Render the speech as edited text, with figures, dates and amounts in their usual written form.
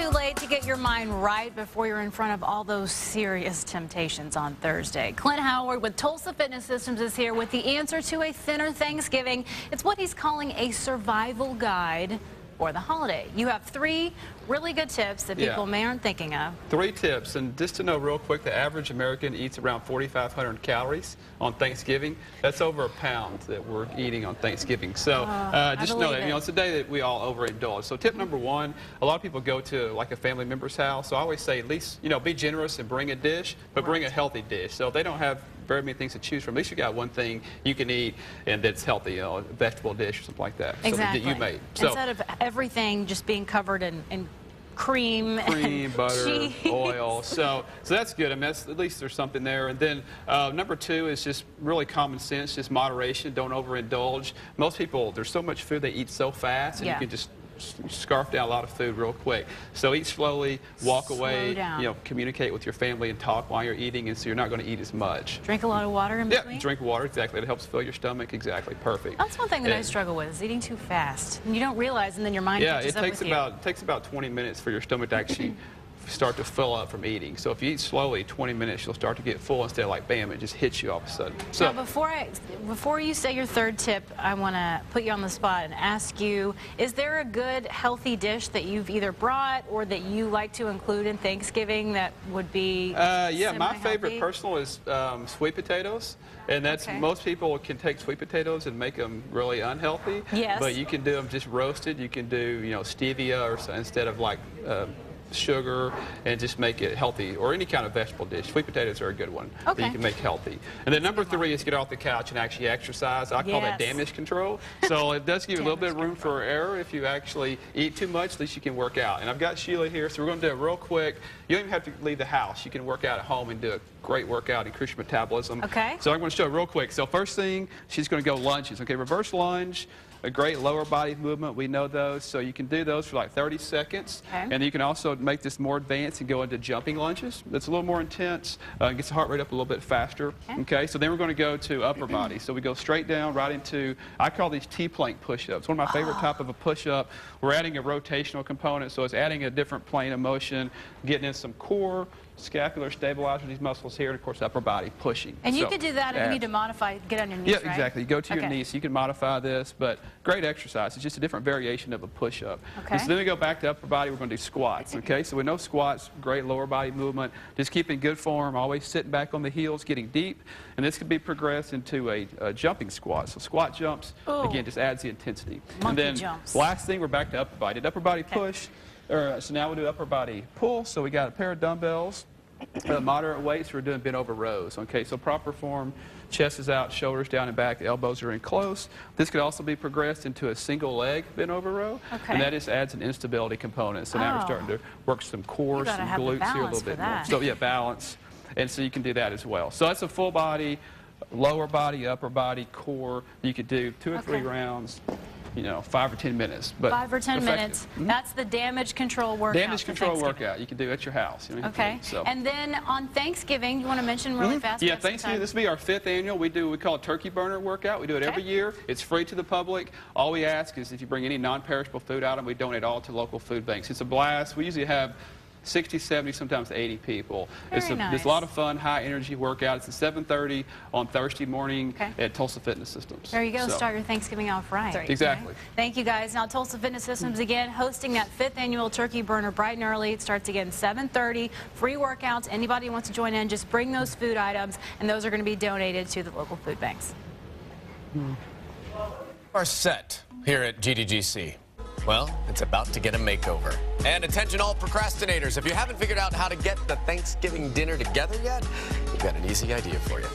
too late to get your mind right before you're in front of all those serious temptations on Thursday. Clint Howard with Tulsa Fitness Systems is here with the answer to a thinner Thanksgiving. It's what he's calling a survival guide for the holiday. You have 3 really good tips that people may aren't thinking of. 3 tips, and just to know real quick, the average American eats around 4,500 calories on Thanksgiving. That's over a pound that we're eating on Thanksgiving. So just know that, it's a day that we all overindulge. So tip number 1, a lot of people go to like a family member's house. So I always say at least, be generous and bring a dish, but bring a healthy dish. So if they don't have very many things to choose from, at least you got one thing you can eat and that's healthy, a vegetable dish or something like that. Exactly. So that you made. So, instead of everything just being covered in cream, butter, cheese. oil. So that's good. I mean, at least there's something there. And then number 2 is just really common sense, just moderation. Don't overindulge. Most people, there's so much food they eat so fast, and you can just scarf down a lot of food real quick. So eat slowly, walk away, communicate with your family and talk while you're eating, and so you're not going to eat as much. Drink a lot of water in between? Yeah, drink water, exactly. It helps fill your stomach, exactly. Perfect. That's one thing that I struggle with, is eating too fast. And you don't realize, and then your mind catches up with you. Yeah, it takes about 20 minutes for your stomach to actually start to fill up from eating. So if you eat slowly, 20 minutes, you'll start to get full instead of like, bam, it just hits you all of a sudden. So now, before you say your 3rd tip, I want to put you on the spot and ask you, is there a good healthy dish that you've either brought or that you like to include in Thanksgiving that would be yeah, my favorite personal is sweet potatoes. And that's, most people can take sweet potatoes and make them really unhealthy. Yes. But you can do them just roasted. You can do, stevia or so, instead of like sugar, and just make it healthy, or any kind of vegetable dish. Sweet potatoes are a good one that you can make healthy. And then number 3 is get off the couch and actually exercise. I call that damage control. So it does give you a little bit of room for error. If you actually eat too much, at least you can work out. And I've got Sheila here, so we're going to do it real quick. You don't even have to leave the house. You can work out at home and do a great workout, increase your metabolism. Okay. So I'm going to show it real quick. So first thing, she's going to go lunges. Okay, reverse lunge. A great lower body movement, we know those, so you can do those for like 30 seconds. And you can also make this more advanced and go into jumping lunges. That's a little more intense, gets the heart rate up a little bit faster. Okay, so then we're going to go to upper body. So we go straight down right into, I call these T-plank push-ups. One of my favorite type of a push-up. We're adding a rotational component, so it's adding a different plane of motion, getting in some core, scapular stabilizer, these muscles here, and of course upper body pushing. And you could do that if you need to modify, get on your knees, right? Yeah, exactly. You go to your knees, so you can modify this, but great exercise. It's just a different variation of a push-up. And so then we go back to upper body, we're going to do squats, okay? So we know squats, great lower body movement, just keeping good form, always sitting back on the heels, getting deep, and this could be progressed into a jumping squat. So squat jumps, again, just adds the intensity. Monkey jumps. Last thing, we're back to upper body. Did upper body push, so now we'll do upper body pull. So we got a pair of dumbbells, moderate weights, we're doing bent over rows. Okay, so proper form, chest is out, shoulders down and back, the elbows are in close. This could also be progressed into a single leg bent over row, and that just adds an instability component. So now we're starting to work some core, some glutes here a little bit more. So yeah, balance, and so you can do that as well. So that's a full body, lower body, upper body, core. You could do 2 or 3 rounds. 5 or 10 minutes. But 5 or 10 minutes. That's the damage control workout. Damage control workout you can do at your house. So. And then on Thanksgiving, you want to mention really fast? Yeah, Thanksgiving, this will be our 5th annual. We call it turkey burner workout. We do it every year. It's free to the public. All we ask is if you bring any non-perishable food item, we donate all to local food banks. It's a blast. We usually have 60, 70, sometimes 80 people. It's a lot of fun, high energy workout. It's at 7:30 on Thursday morning at Tulsa Fitness Systems. There you go. Start your Thanksgiving off right. Exactly. Thank you, guys. Now, Tulsa Fitness Systems again hosting that 5th annual turkey burner bright and early. It starts again 7:30. Free workouts. Anybody who wants to join in, just bring those food items, and those are going to be donated to the local food banks. Are set here at GDGC. Well, it's about to get a makeover. And attention all procrastinators, if you haven't figured out how to get the Thanksgiving dinner together yet, we've got an easy idea for you.